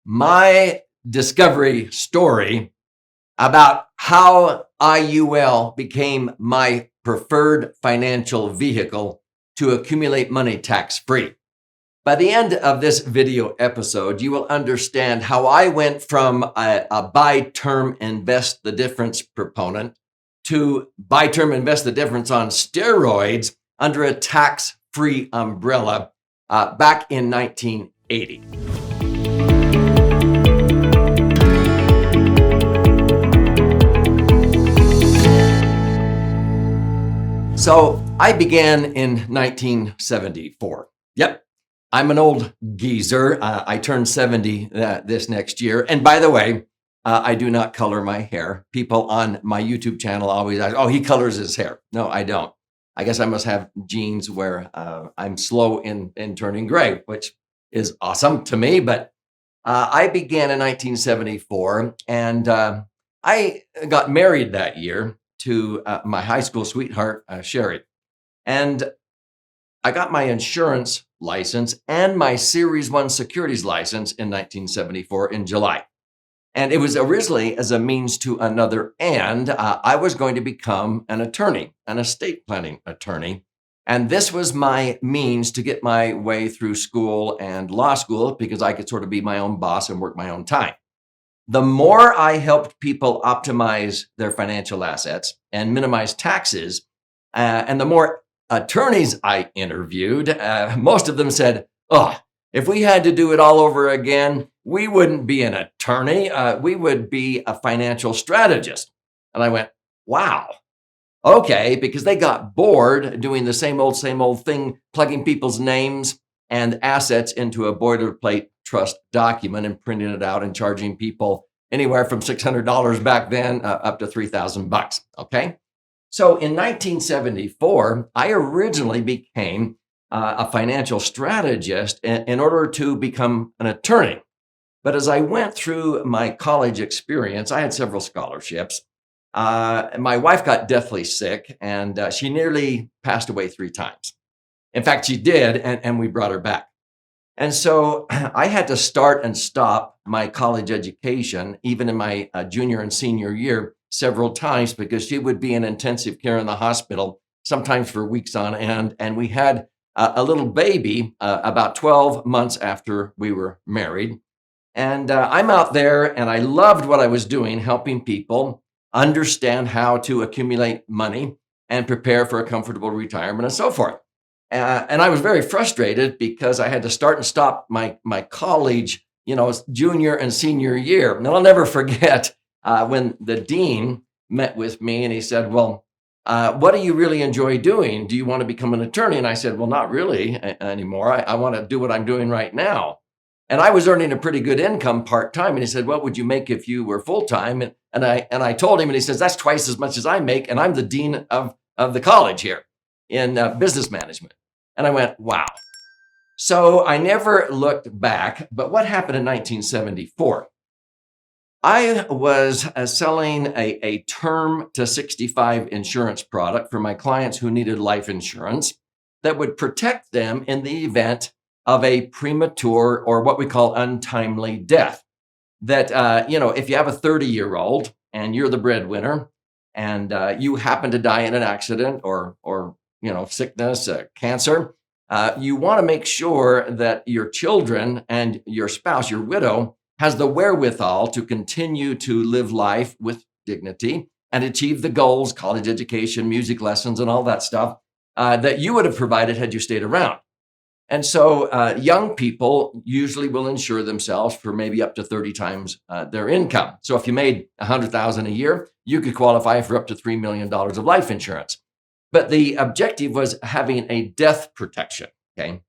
my discovery story about how IUL became my preferred financial vehicle to accumulate money tax-free. By the end of this video episode, you will understand how I went from a buy term invest the difference proponent to buy term invest the difference on steroids under a tax-free umbrella back in 1980. So I began in 1974. Yep, I'm an old geezer. I turned 70 this next year. And by the way, I do not color my hair. People on my YouTube channel always ask, oh, he colors his hair. No, I don't. I guess I must have genes where I'm slow in turning gray, which is awesome to me. But I began in 1974, and I got married that year to my high school sweetheart, Sherry. And I got my insurance license and my Series 1 securities license in 1974 in July. And it was originally as a means to another end. I was going to become an attorney, an estate planning attorney. And this was my means to get my way through school and law school because I could sort of be my own boss and work my own time. The more I helped people optimize their financial assets and minimize taxes, and the more attorneys I interviewed, most of them said, oh, if we had to do it all over again, we wouldn't be an attorney. We would be a financial strategist. And I went, wow, okay, because they got bored doing the same old thing, plugging people's names and assets into a boilerplate trust document and printing it out and charging people anywhere from $600 back then up to $3,000. Okay. So in 1974, I originally became a financial strategist in order to become an attorney. But as I went through my college experience, I had several scholarships. My wife got deathly sick and she nearly passed away 3 times. In fact, she did, and we brought her back. And so I had to start and stop my college education, even in my junior and senior year, several times because she would be in intensive care in the hospital, sometimes for weeks on end. And we had a little baby about 12 months after we were married. And I'm out there and I loved what I was doing, helping people understand how to accumulate money and prepare for a comfortable retirement and so forth. And I was very frustrated because I had to start and stop my college, junior and senior year. And I'll never forget when the dean met with me and he said, well, what do you really enjoy doing? Do you want to become an attorney? And I said, well, not really anymore. I want to do what I'm doing right now. And I was earning a pretty good income part-time. And he said, what would you make if you were full-time? And I told him, and he says, that's twice as much as I make. And I'm the dean of the college here in business management. And I went, wow. So I never looked back. But what happened in 1974? I was selling a term to 65 insurance product for my clients who needed life insurance that would protect them in the event of a premature or what we call untimely death. That, if you have a 30-year-old and you're the breadwinner and you happen to die in an accident or sickness, cancer, you want to make sure that your children and your spouse, your widow, has the wherewithal to continue to live life with dignity and achieve the goals, college education, music lessons, and all that stuff that you would have provided had you stayed around. And so young people usually will insure themselves for maybe up to 30 times their income. So if you made $100,000 a year, you could qualify for up to $3 million of life insurance. But the objective was having a death protection, okay?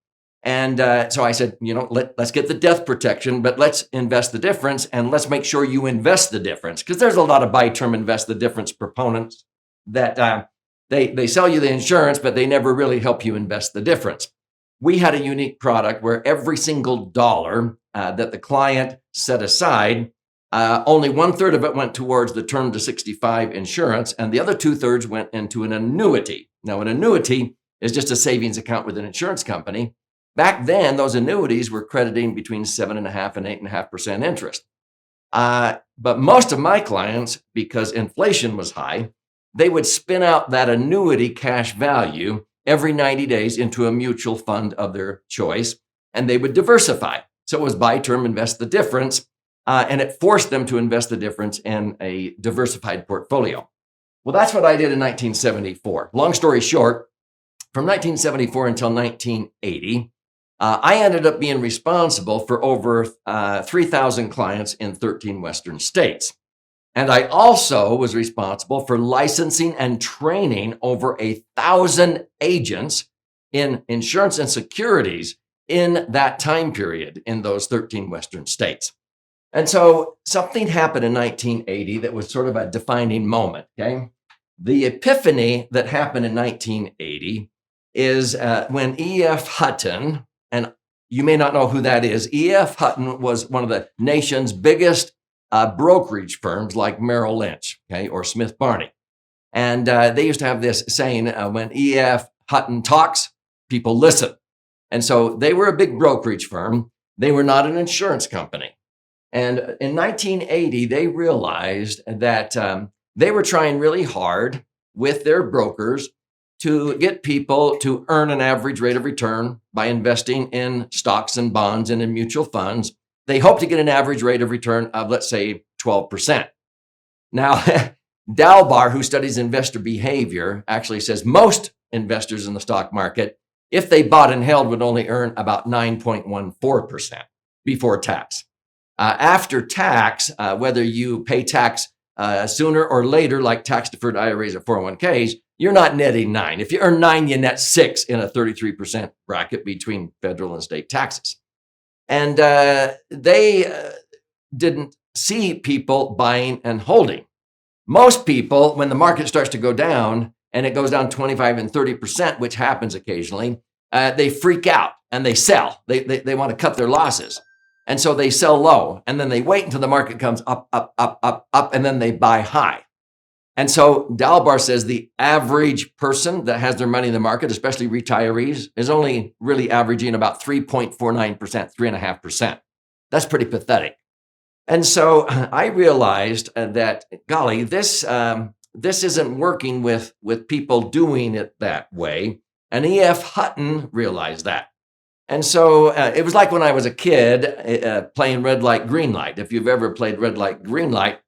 And so I said, let's get the death protection, but let's invest the difference and let's make sure you invest the difference. Because there's a lot of buy term invest the difference proponents that they sell you the insurance, but they never really help you invest the difference. We had a unique product where every single dollar that the client set aside, only 1/3 of it went towards the term to 65 insurance, and the other 2/3 went into an annuity. Now, an annuity is just a savings account with an insurance company, Back then, those annuities were crediting between 7.5% and 8.5% interest. But most of my clients, because inflation was high, they would spin out that annuity cash value every 90 days into a mutual fund of their choice, and they would diversify. So it was buy term, invest the difference, and it forced them to invest the difference in a diversified portfolio. Well, that's what I did in 1974. Long story short, from 1974 until 1980, I ended up being responsible for over 3,000 clients in 13 Western states. And I also was responsible for licensing and training over 1,000 agents in insurance and securities in that time period in those 13 Western states. And so something happened in 1980 that was sort of a defining moment, okay? The epiphany that happened in 1980 is when E.F. Hutton, and you may not know who that is. E.F. Hutton was one of the nation's biggest brokerage firms like Merrill Lynch, okay, or Smith Barney. And they used to have this saying, when E.F. Hutton talks, people listen. And so they were a big brokerage firm. They were not an insurance company. And in 1980, they realized that they were trying really hard with their brokers to get people to earn an average rate of return by investing in stocks and bonds and in mutual funds. They hope to get an average rate of return of, let's say, 12%. Now, Dalbar, who studies investor behavior, actually says most investors in the stock market, if they bought and held, would only earn about 9.14% before tax. After tax, whether you pay tax sooner or later, like tax-deferred IRAs or 401ks, you're not netting 9. If you earn 9, you net 6 in a 33% bracket between federal and state taxes. And they didn't see people buying and holding. Most people, when the market starts to go down and it goes down 25 and 30%, which happens occasionally, they freak out and they sell. They want to cut their losses. And so they sell low, and then they wait until the market comes up, and then they buy high. And so Dalbar says the average person that has their money in the market, especially retirees, is only really averaging about 3.49%, 3.5%. That's pretty pathetic. And so I realized that, golly, this isn't working with people doing it that way. And E.F. Hutton realized that. And so it was like when I was a kid playing red light, green light. If you've ever played red light, green light,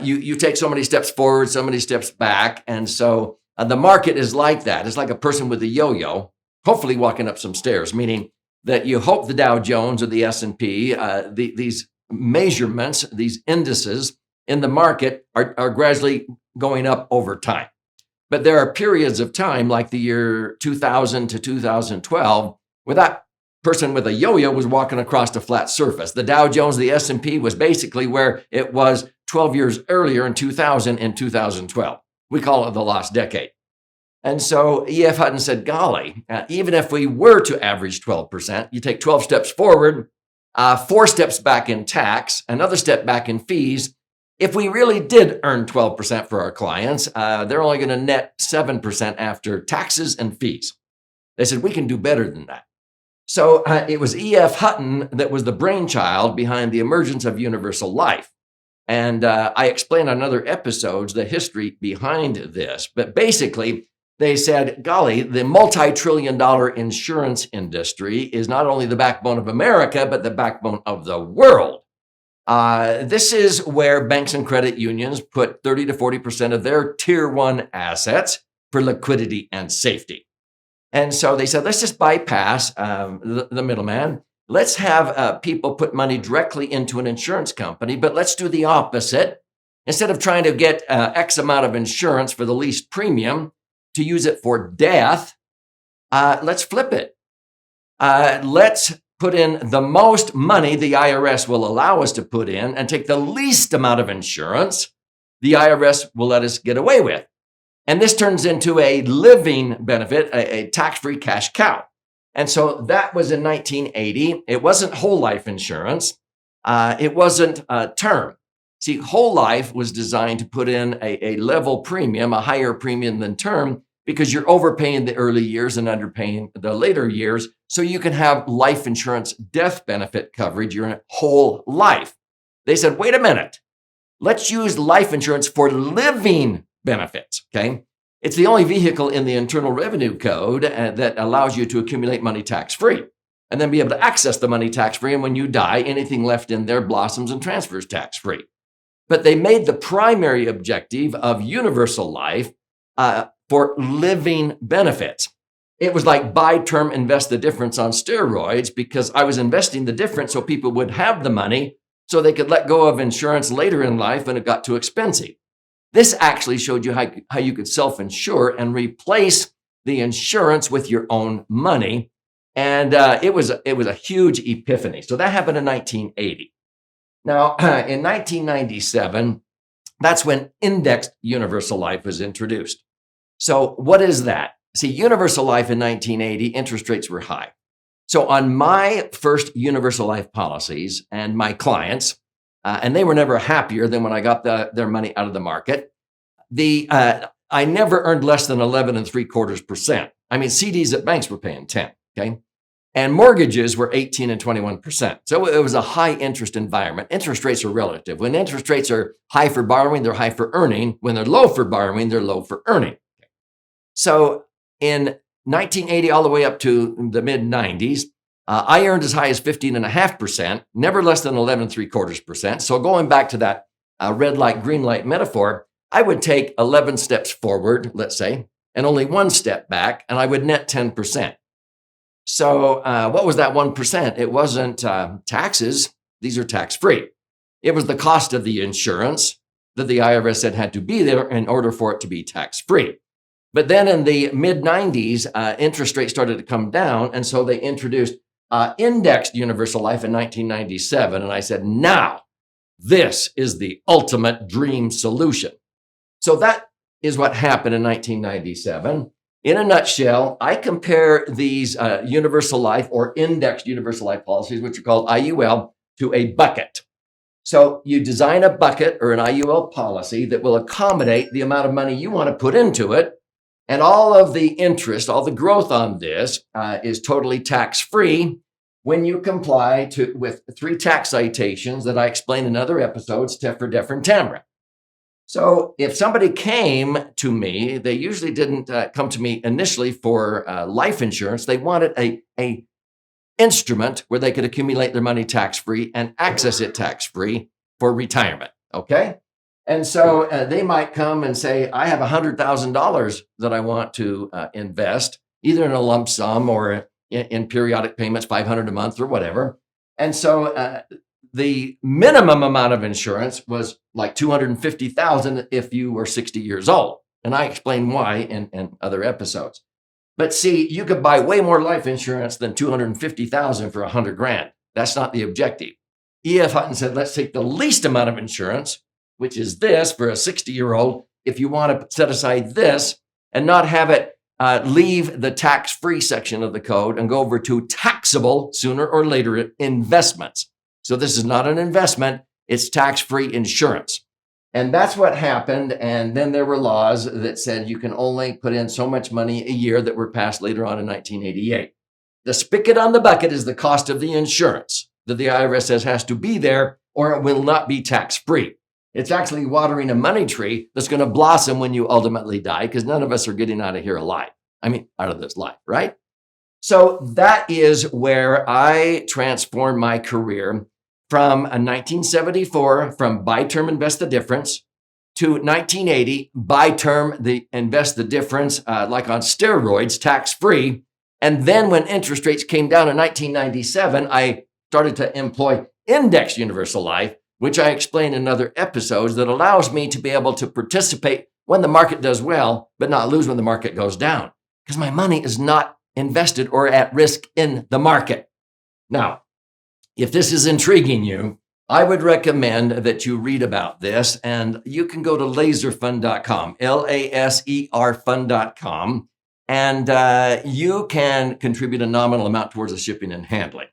you take so many steps forward, so many steps back. And so the market is like that. It's like a person with a yo-yo, hopefully walking up some stairs, meaning that you hope the Dow Jones or the S&P, these measurements, these indices in the market are gradually going up over time. But there are periods of time like the year 2000 to 2012 where that person with a yo-yo was walking across a flat surface. The Dow Jones, the S&P was basically where it was 12 years earlier in 2000 and 2012. We call it the lost decade. And so E.F. Hutton said, golly, even if we were to average 12%, you take 12 steps forward, 4 steps back in tax, another step back in fees. If we really did earn 12% for our clients, they're only going to net 7% after taxes and fees. They said, we can do better than that. So it was E.F. Hutton that was the brainchild behind the emergence of universal life. And I explained on other episodes the history behind this. But basically, they said, golly, the multi-trillion-dollar insurance industry is not only the backbone of America, but the backbone of the world. This is where banks and credit unions put 30 to 40% of their tier 1 assets for liquidity and safety. And so they said, let's just bypass the middleman. Let's have people put money directly into an insurance company, but let's do the opposite. Instead of trying to get X amount of insurance for the least premium to use it for death, let's flip it. Let's put in the most money the IRS will allow us to put in and take the least amount of insurance the IRS will let us get away with. And this turns into a living benefit, a tax-free cash cow. And so that was in 1980. It wasn't whole life insurance. It wasn't term. See, whole life was designed to put in a level premium, a higher premium than term, because you're overpaying the early years and underpaying the later years, so you can have life insurance death benefit coverage your whole life. They said, wait a minute, let's use life insurance for living benefits, okay? It's the only vehicle in the Internal Revenue Code that allows you to accumulate money tax-free and then be able to access the money tax-free. And when you die, anything left in there blossoms and transfers tax-free. But they made the primary objective of universal life for living benefits. It was like buy term, invest the difference on steroids, because I was investing the difference so people would have the money so they could let go of insurance later in life when it got too expensive. This actually showed you how you could self-insure and replace the insurance with your own money. And it was a huge epiphany. So that happened in 1980. Now, in 1997, that's when indexed universal life was introduced. So what is that? See, universal life in 1980, interest rates were high. So on my first universal life policies and my clients, and they were never happier than when I got their money out of the market, I never earned less than 11.75%. I mean, CDs at banks were paying 10, okay? And mortgages were 18 and 21%. So it was a high interest environment. Interest rates are relative. When interest rates are high for borrowing, they're high for earning. When they're low for borrowing, they're low for earning. So in 1980 all the way up to the mid 90s, I earned as high as 15.5%, never less than 11.75%. So going back to that red light, green light metaphor, I would take 11 steps forward, let's say, and only one step back, and I would net 10%. So what was that 1%? It wasn't taxes. These are tax-free. It was the cost of the insurance that the IRS said had to be there in order for it to be tax-free. But then in the mid-90s, interest rates started to come down, and so they introduced indexed universal life in 1997. And I said, now, this is the ultimate dream solution. So that is what happened in 1997. In a nutshell, I compare these universal life or indexed universal life policies, which are called IUL, to a bucket. So you design a bucket or an IUL policy that will accommodate the amount of money you want to put into it. And all of the interest, all the growth on this is totally tax-free when you comply with 3 tax citations that I explain in other episodes, TEFRA, DEFRA, and TAMRA. So if somebody came to me, they usually didn't come to me initially for life insurance. They wanted a instrument where they could accumulate their money tax-free and access it tax-free for retirement, okay? And so they might come and say, I have $100,000 that I want to invest, either in a lump sum or in periodic payments, $500 a month or whatever. And so the minimum amount of insurance was like $250,000 if you were 60 years old. And I explain why in other episodes. But see, you could buy way more life insurance than $250,000 for $100,000. That's not the objective. E.F. Hutton said, let's take the least amount of insurance, which is this for a 60-year-old, if you want to set aside this and not have it leave the tax-free section of the code and go over to taxable sooner or later investments. So this is not an investment, it's tax-free insurance. And that's what happened. And then there were laws that said you can only put in so much money a year that were passed later on in 1988. The spigot on the bucket is the cost of the insurance that the IRS says has to be there or it will not be tax-free. It's actually watering a money tree that's going to blossom when you ultimately die, because none of us are getting out of here alive. I mean, out of this life, right? So that is where I transformed my career from 1974, from buy term, invest the difference, to 1980, buy term, invest the difference, like on steroids, tax-free. And then when interest rates came down in 1997, I started to employ indexed universal life, which I explain in other episodes, that allows me to be able to participate when the market does well, but not lose when the market goes down, because my money is not invested or at risk in the market. Now, if this is intriguing you, I would recommend that you read about this, and you can go to laserfund.com, L-A-S-E-R fund.com, and you can contribute a nominal amount towards the shipping and handling.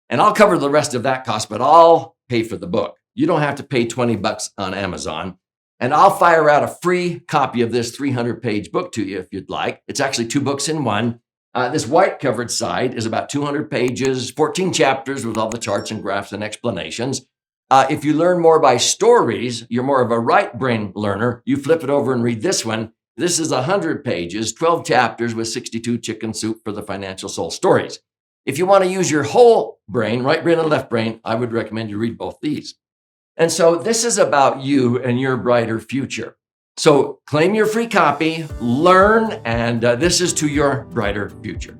And I'll cover the rest of that cost, but I'll pay for the book. You don't have to pay $20 on Amazon. And I'll fire out a free copy of this 300-page book to you if you'd like. It's actually 2 books in one. This white-covered side is about 200 pages, 14 chapters with all the charts and graphs and explanations. If you learn more by stories, you're more of a right brain learner. You flip it over and read this one. This is 100 pages, 12 chapters with 62 chicken soup for the financial soul stories. If you want to use your whole brain, right brain and left brain, I would recommend you read both these. And so this is about you and your brighter future. So claim your free copy, learn, and this is to your brighter future.